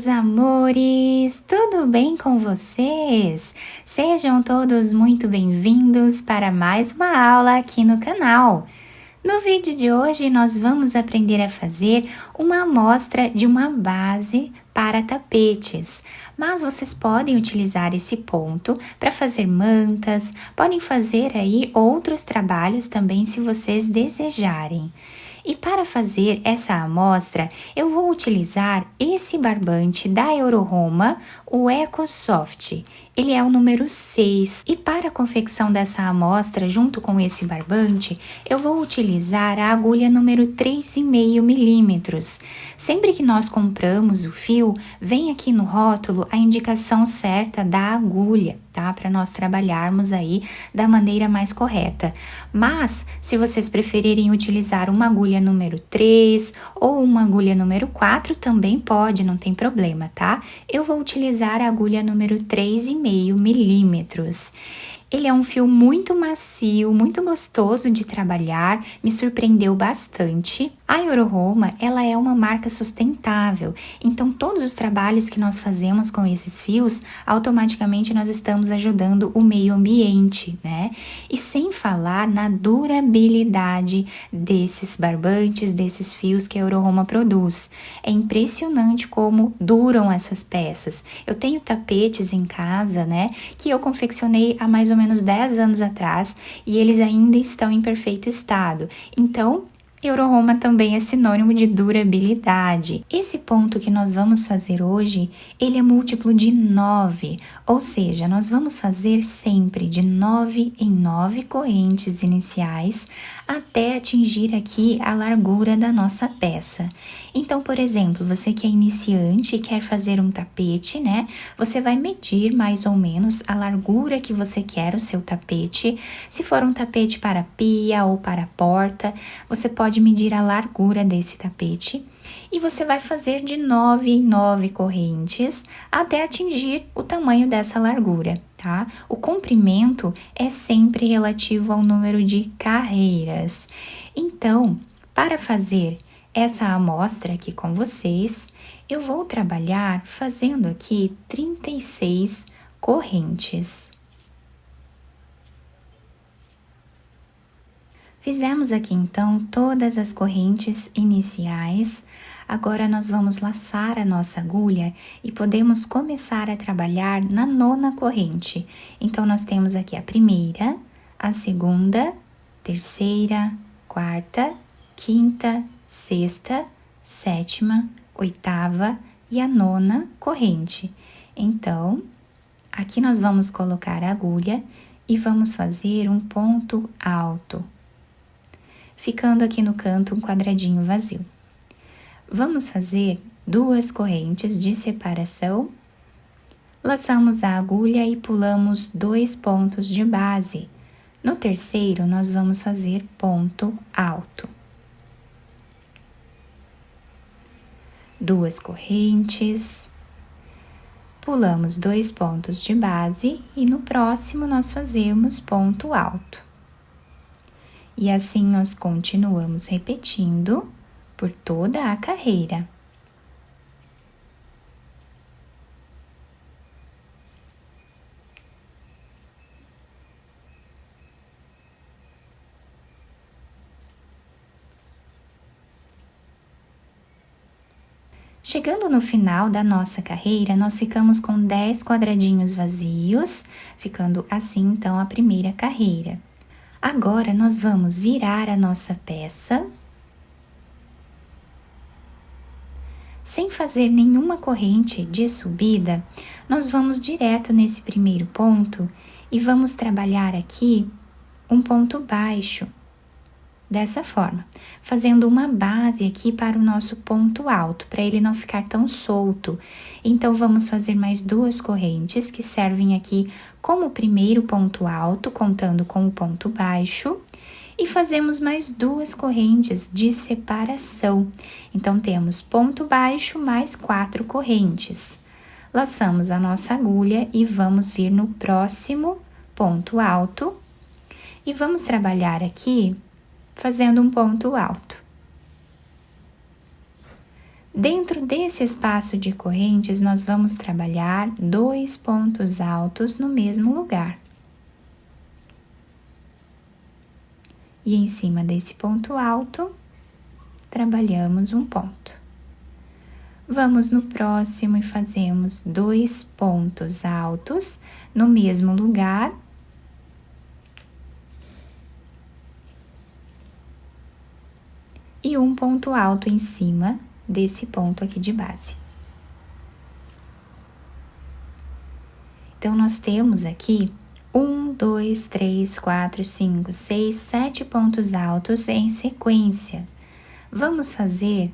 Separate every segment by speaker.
Speaker 1: meus amores! Tudo bem com vocês? Sejam todos muito bem-vindos para mais uma aula aqui no canal. No vídeo de hoje, nós vamos aprender a fazer uma amostra de uma base para tapetes, mas vocês podem utilizar esse ponto para fazer mantas, podem fazer aí outros trabalhos também se vocês desejarem. E para fazer essa amostra, eu vou utilizar esse barbante da Euroroma, o EcoSoft. Ele é o número 6. E para a confecção dessa amostra, junto com esse barbante, eu vou utilizar a agulha número 3,5 milímetros. Sempre que nós compramos o fio, vem aqui no rótulo a indicação certa da agulha, tá? Para nós trabalharmos aí da maneira mais correta. Mas, se vocês preferirem utilizar uma agulha número 3 ou uma agulha número 4, também pode, não tem problema, tá? Eu vou utilizar a agulha número 3,5 milímetros. Ele é um fio muito macio, muito gostoso de trabalhar, me surpreendeu bastante. A Euroroma, ela é uma marca sustentável, então todos os trabalhos que nós fazemos com esses fios, automaticamente nós estamos ajudando o meio ambiente, né? E sem falar na durabilidade desses barbantes, desses fios que a Euroroma produz. É impressionante como duram essas peças. Eu tenho tapetes em casa, né, que eu confeccionei há mais ou menos 10 anos atrás e eles ainda estão em perfeito estado. Então, Euroroma também é sinônimo de durabilidade. Esse ponto que nós vamos fazer hoje, ele é múltiplo de 9, ou seja, nós vamos fazer sempre de 9 em 9 correntes iniciais até atingir aqui a largura da nossa peça. Então, por exemplo, você que é iniciante e quer fazer um tapete, né? Você vai medir mais ou menos a largura que você quer o seu tapete. Se for um tapete para pia ou para porta, você pode medir a largura desse tapete. E você vai fazer de 9 em 9 correntes até atingir o tamanho dessa largura, tá? O comprimento é sempre relativo ao número de carreiras. Então, para fazer essa amostra aqui com vocês, eu vou trabalhar fazendo aqui 36 correntes. Fizemos aqui então todas as correntes iniciais. Agora nós vamos laçar a nossa agulha e podemos começar a trabalhar na 9ª corrente. Então, nós temos aqui a primeira, a segunda, terceira, quarta, quinta, sexta, sétima, oitava e a 9ª corrente. Então, aqui nós vamos colocar a agulha e vamos fazer um ponto alto, ficando aqui no canto um quadradinho vazio. Vamos fazer 2 correntes de separação, laçamos a agulha e pulamos 2 pontos de base. No terceiro, nós vamos fazer ponto alto. 2 correntes, pulamos 2 pontos de base e no próximo nós fazemos ponto alto. E assim nós continuamos repetindo por toda a carreira. Chegando no final da nossa carreira, nós ficamos com 10 quadradinhos vazios, ficando assim então a primeira carreira. Agora, nós vamos virar a nossa peça, sem fazer nenhuma corrente de subida, nós vamos direto nesse primeiro ponto e vamos trabalhar aqui um ponto baixo, dessa forma, fazendo uma base aqui para o nosso ponto alto, para ele não ficar tão solto. Então, vamos fazer mais 2 correntes que servem aqui como primeiro ponto alto, contando com o ponto baixo, e fazemos mais 2 correntes de separação. Então, temos ponto baixo mais 4 correntes. Laçamos a nossa agulha e vamos vir no próximo ponto alto e vamos trabalhar aqui fazendo um ponto alto. Dentro desse espaço de correntes, nós vamos trabalhar 2 pontos altos no mesmo lugar. E em cima desse ponto alto, trabalhamos um ponto. Vamos no próximo e fazemos 2 pontos altos no mesmo lugar. E um ponto alto em cima desse ponto aqui de base. Então, nós temos aqui 1, 2, 3, 4, 5, 6, 7 pontos altos em sequência. Vamos fazer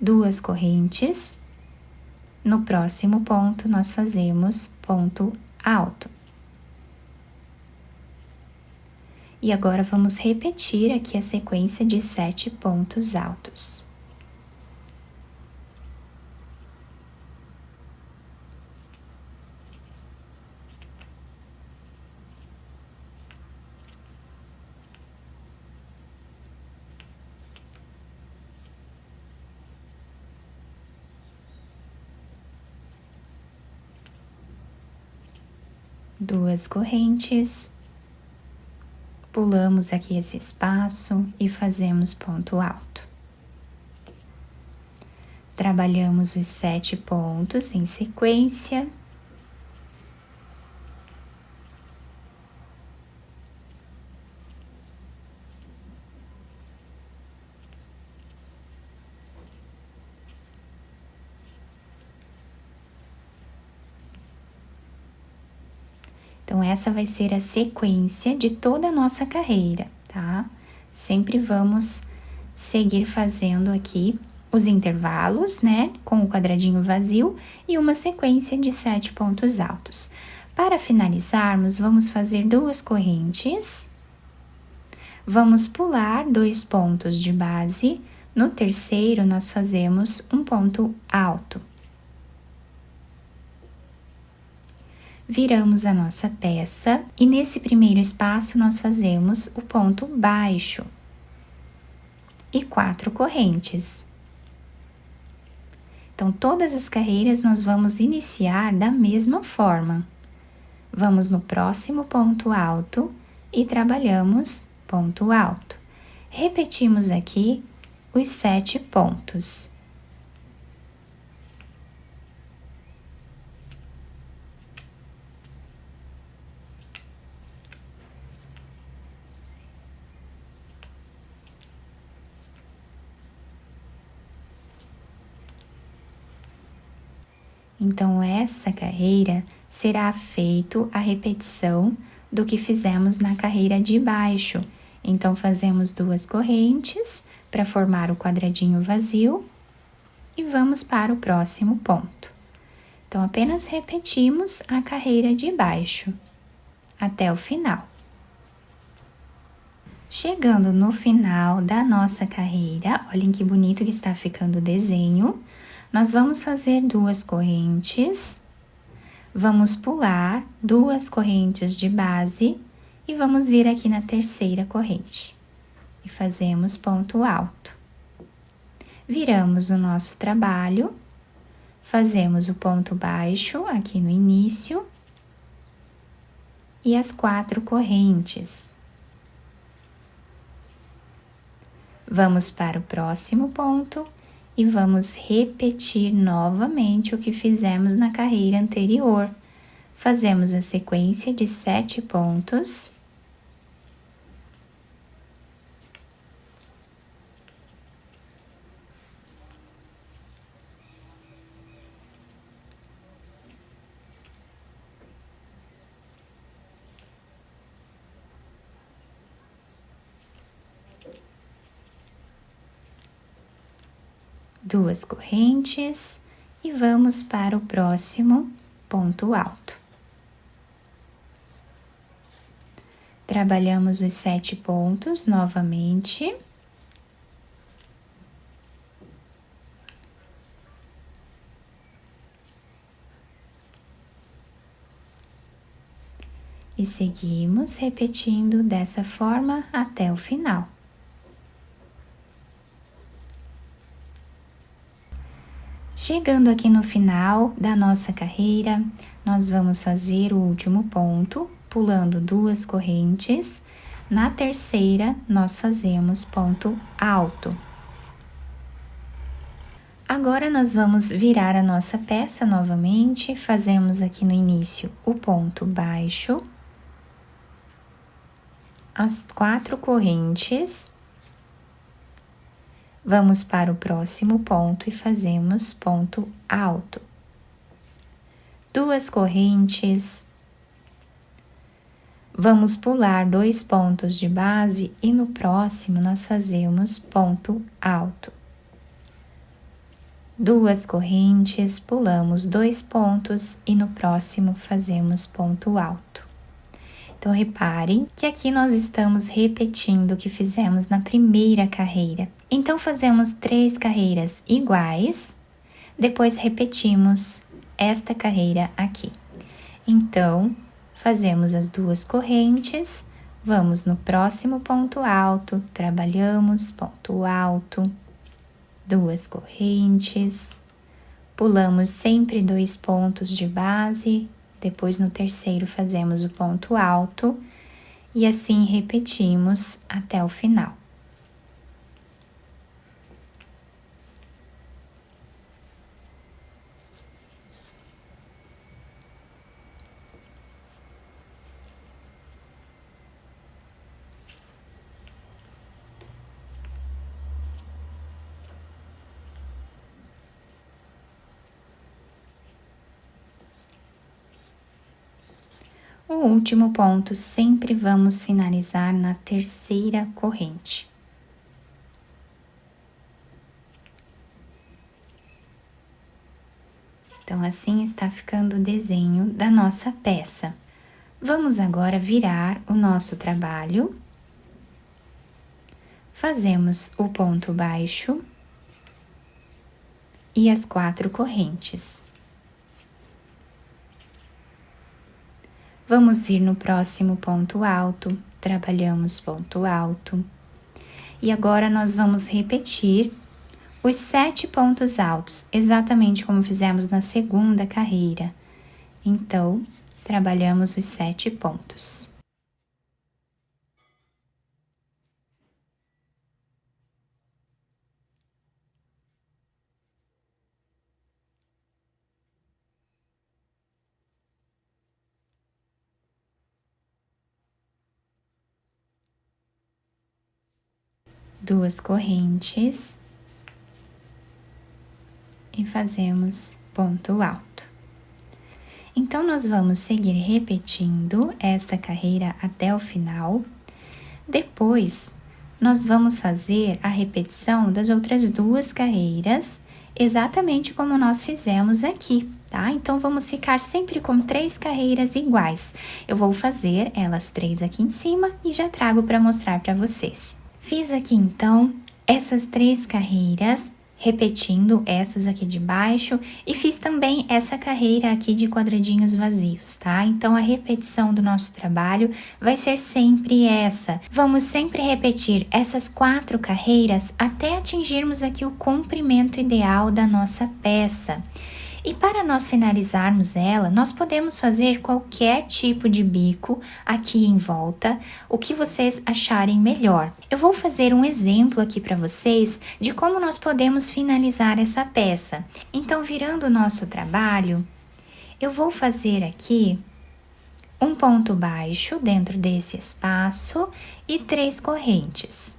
Speaker 1: 2 correntes. No próximo ponto, nós fazemos ponto alto. E agora, vamos repetir aqui a sequência de 7 pontos altos. Duas correntes, pulamos aqui esse espaço e fazemos ponto alto. Trabalhamos os 7 pontos em sequência. Então, essa vai ser a sequência de toda a nossa carreira, tá? Sempre vamos seguir fazendo aqui os intervalos, né? Com o quadradinho vazio e uma sequência de 7 pontos altos. Para finalizarmos, vamos fazer 2 correntes. Vamos pular 2 pontos de base. No terceiro, nós fazemos um ponto alto. Viramos a nossa peça e nesse primeiro espaço nós fazemos o ponto baixo e 4 correntes. Então, todas as carreiras nós vamos iniciar da mesma forma. Vamos no próximo ponto alto e trabalhamos ponto alto. Repetimos aqui os 7 pontos. Então, essa carreira será feito a repetição do que fizemos na carreira de baixo. Então, fazemos 2 correntes para formar o quadradinho vazio e vamos para o próximo ponto. Então, apenas repetimos a carreira de baixo até o final. Chegando no final da nossa carreira, olhem que bonito que está ficando o desenho. Nós vamos fazer 2 correntes, vamos pular 2 correntes de base e vamos vir aqui na terceira corrente e fazemos ponto alto. Viramos o nosso trabalho, fazemos o ponto baixo aqui no início e as 4 correntes. Vamos para o próximo ponto. E vamos repetir novamente o que fizemos na carreira anterior. Fazemos a sequência de 7 pontos. Duas correntes e vamos para o próximo ponto alto. Trabalhamos os 7 pontos novamente. E seguimos repetindo dessa forma até o final. Chegando aqui no final da nossa carreira, nós vamos fazer o último ponto, pulando 2 correntes. Na terceira, nós fazemos ponto alto. Agora, nós vamos virar a nossa peça novamente, fazemos aqui no início o ponto baixo, as 4 correntes, vamos para o próximo ponto e fazemos ponto alto. 2 correntes, vamos pular 2 pontos de base e no próximo nós fazemos ponto alto. 2 correntes, pulamos 2 pontos e no próximo fazemos ponto alto. Então, reparem que aqui nós estamos repetindo o que fizemos na primeira carreira. Então, fazemos 3 carreiras iguais, depois repetimos esta carreira aqui. Então, fazemos as 2 correntes, vamos no próximo ponto alto, trabalhamos ponto alto, 2 correntes, pulamos sempre 2 pontos de base, depois no terceiro fazemos o ponto alto e assim repetimos até o final. O último ponto sempre vamos finalizar na terceira corrente. Então, assim está ficando o desenho da nossa peça. Vamos agora virar o nosso trabalho. Fazemos o ponto baixo e as 4 correntes. Vamos vir no próximo ponto alto, trabalhamos ponto alto. E agora nós vamos repetir os 7 pontos altos, exatamente como fizemos na segunda carreira. Então, trabalhamos os 7 pontos. Duas correntes e fazemos ponto alto. Então, nós vamos seguir repetindo esta carreira até o final. Depois, nós vamos fazer a repetição das outras 2 carreiras, exatamente como nós fizemos aqui, tá? Então, vamos ficar sempre com 3 carreiras iguais. Eu vou fazer elas 3 aqui em cima e já trago para mostrar para vocês. Fiz aqui, então, essas 3 carreiras, repetindo essas aqui de baixo, e fiz também essa carreira aqui de quadradinhos vazios, tá? Então, a repetição do nosso trabalho vai ser sempre essa. Vamos sempre repetir essas 4 carreiras até atingirmos aqui o comprimento ideal da nossa peça. E para nós finalizarmos ela, nós podemos fazer qualquer tipo de bico aqui em volta, o que vocês acharem melhor. Eu vou fazer um exemplo aqui para vocês de como nós podemos finalizar essa peça. Então, virando o nosso trabalho, eu vou fazer aqui um ponto baixo dentro desse espaço e 3 correntes.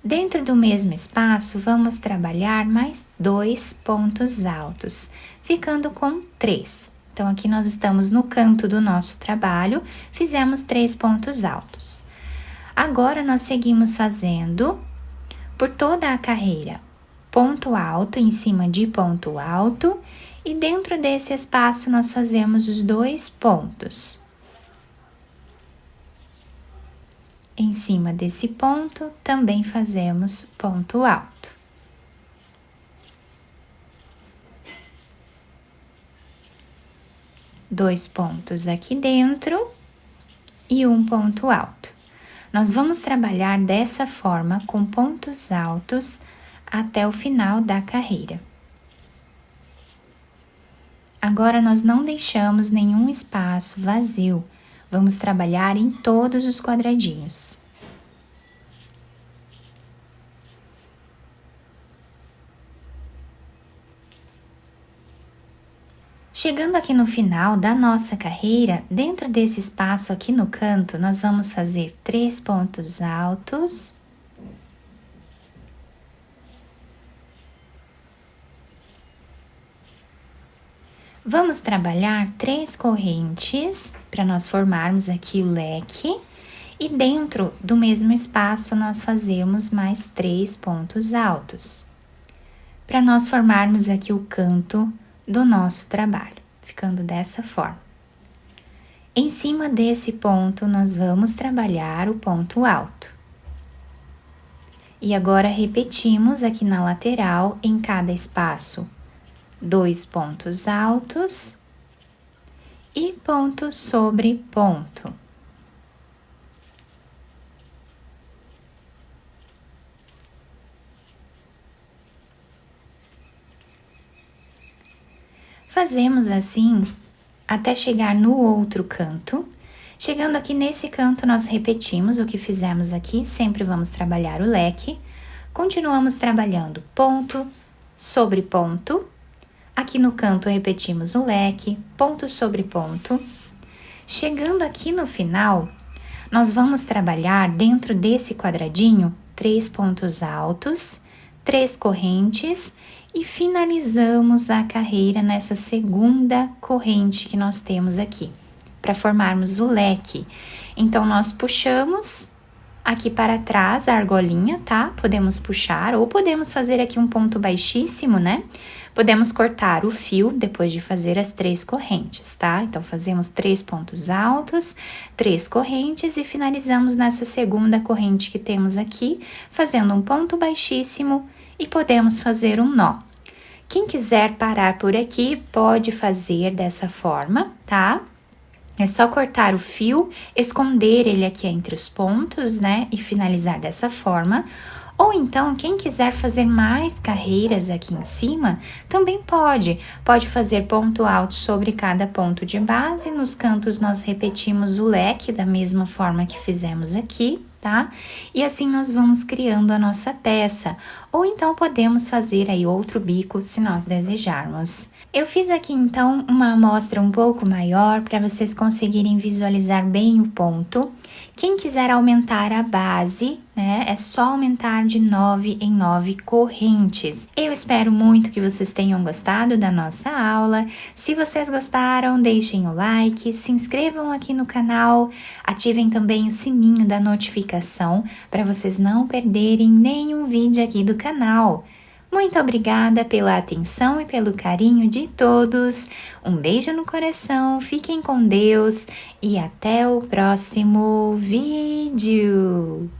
Speaker 1: Dentro do mesmo espaço, vamos trabalhar mais 2 pontos altos, ficando com 3. Então, aqui nós estamos no canto do nosso trabalho, fizemos 3 pontos altos. Agora, nós seguimos fazendo, por toda a carreira, ponto alto em cima de ponto alto, e dentro desse espaço, nós fazemos os 2 pontos. Em cima desse ponto, também fazemos ponto alto. Dois pontos aqui dentro e um ponto alto. Nós vamos trabalhar dessa forma com pontos altos até o final da carreira. Agora nós não deixamos nenhum espaço vazio. Vamos trabalhar em todos os quadradinhos. Chegando aqui no final da nossa carreira, dentro desse espaço aqui no canto, nós vamos fazer 3 pontos altos. Vamos trabalhar 3 correntes para nós formarmos aqui o leque. E dentro do mesmo espaço, nós fazemos mais 3 pontos altos. Para nós formarmos aqui o canto do nosso trabalho, ficando dessa forma. Em cima desse ponto, nós vamos trabalhar o ponto alto. E agora repetimos aqui na lateral, em cada espaço, 2 pontos altos e ponto sobre ponto. Fazemos assim até chegar no outro canto. Chegando aqui nesse canto, nós repetimos o que fizemos aqui, sempre vamos trabalhar o leque. Continuamos trabalhando ponto sobre ponto. Aqui no canto, repetimos o leque, ponto sobre ponto. Chegando aqui no final, nós vamos trabalhar dentro desse quadradinho 3 pontos altos, 3 correntes e finalizamos a carreira nessa segunda corrente que nós temos aqui, para formarmos o leque. Então, nós puxamos aqui para trás a argolinha, tá? Podemos puxar ou podemos fazer aqui um ponto baixíssimo, né? Podemos cortar o fio depois de fazer as 3 correntes, tá? Então, fazemos 3 pontos altos, 3 correntes e finalizamos nessa segunda corrente que temos aqui, fazendo um ponto baixíssimo e podemos fazer um nó. Quem quiser parar por aqui, pode fazer dessa forma, tá? É só cortar o fio, esconder ele aqui entre os pontos, né? E finalizar dessa forma. Ou então, quem quiser fazer mais carreiras aqui em cima, também pode. Pode fazer ponto alto sobre cada ponto de base. Nos cantos, nós repetimos o leque da mesma forma que fizemos aqui, tá? E assim nós vamos criando a nossa peça. Ou então, podemos fazer aí outro bico, se nós desejarmos. Eu fiz aqui, então, uma amostra um pouco maior para vocês conseguirem visualizar bem o ponto. Quem quiser aumentar a base, né, é só aumentar de 9 em 9 correntes. Eu espero muito que vocês tenham gostado da nossa aula. Se vocês gostaram, deixem o like, se inscrevam aqui no canal, ativem também o sininho da notificação para vocês não perderem nenhum vídeo aqui do canal. Muito obrigada pela atenção e pelo carinho de todos. Um beijo no coração, fiquem com Deus e até o próximo vídeo.